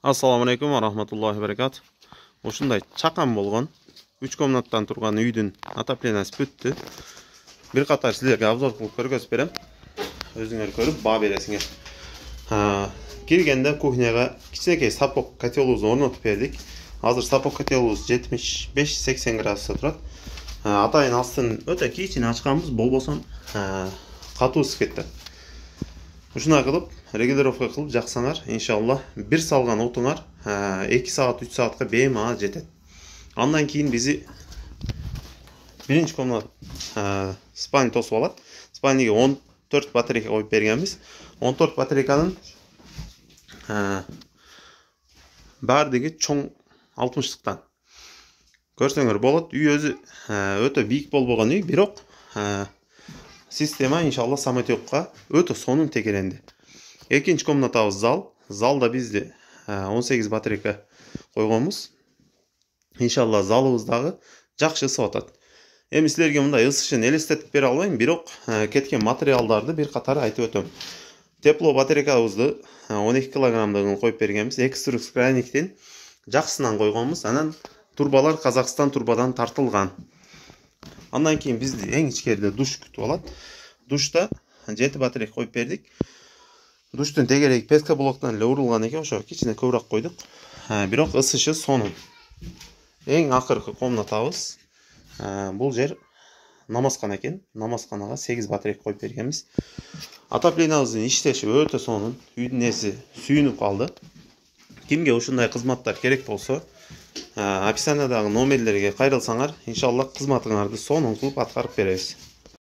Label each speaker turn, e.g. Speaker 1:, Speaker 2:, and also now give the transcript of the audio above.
Speaker 1: Assalamu alaikum wa rahmatullahi wa barakatuh. Ушундай чакан болгон 3 комнаттан турган үйдүн отоплениясы бүттү. Бир катар силерге обзор кылып көргөзүп берем. Өзүңөр көрүп баа бересиңер. Киргенде кухняга кичинекей сапок котелубузду орнотуп бердик. Азыр сапок котелубуз 75-80 градуста турат. Атайын астын өтө кичине ачканбыз, болбосо катуу ысып кетти. Ушундай кылып регулировка кылып жаксаңар, иншалла бир салган отуңар 2 саат 3 саатка беймаа жетет. Андан кийин бизи биринчи комнат спальня тосуп алат. Спальняга 14 батарейка коюп бергенбиз. 14 батарейканын баардыгы чоң 60-тыктан. Көрсөңөр болот. Үй өзү өтө бийик болбогон үй, бирок система иншалла самотекка өтө сонун тегеренди. Экинчи комнатабыз зал. Залда бизде 18 батарейка койгонбуз. Иншалла залыбыз дагы жакшы ысып атат. Эми силерге мындай ысышын элестетип бере албайм, бирок кеткен материалдарды бир катар айтып өтөм. Тепло батарейкабызды 12 килограммдыгын коюп бергенбиз. Экструс крайниктен жакшысынан койгонбуз. Анан турбалар Казакстан турбадан тартылган. Андан кийин бизди эң ичкерде душ күтүп алат. Душта 7 батарейка коюп бердик. Душтун тегереги песка блоктон эле урулган экен, ошо кичине көбүрөөк койдук. Бирок ысышы сонун. Эң акыркы комнатабыз бул жер намазкана экен. Намазканага 8 батарейка коюп бергенбиз. Отоплениябыздын иштеши өтө сонун. Үйдүн эси сүйүнүп калды. Кимге ушундай кызматтар керек болсо, описаниядагы номерлерге кайрылсаңар, иншалла кызматыңарды сонун кылып аткарып беребиз.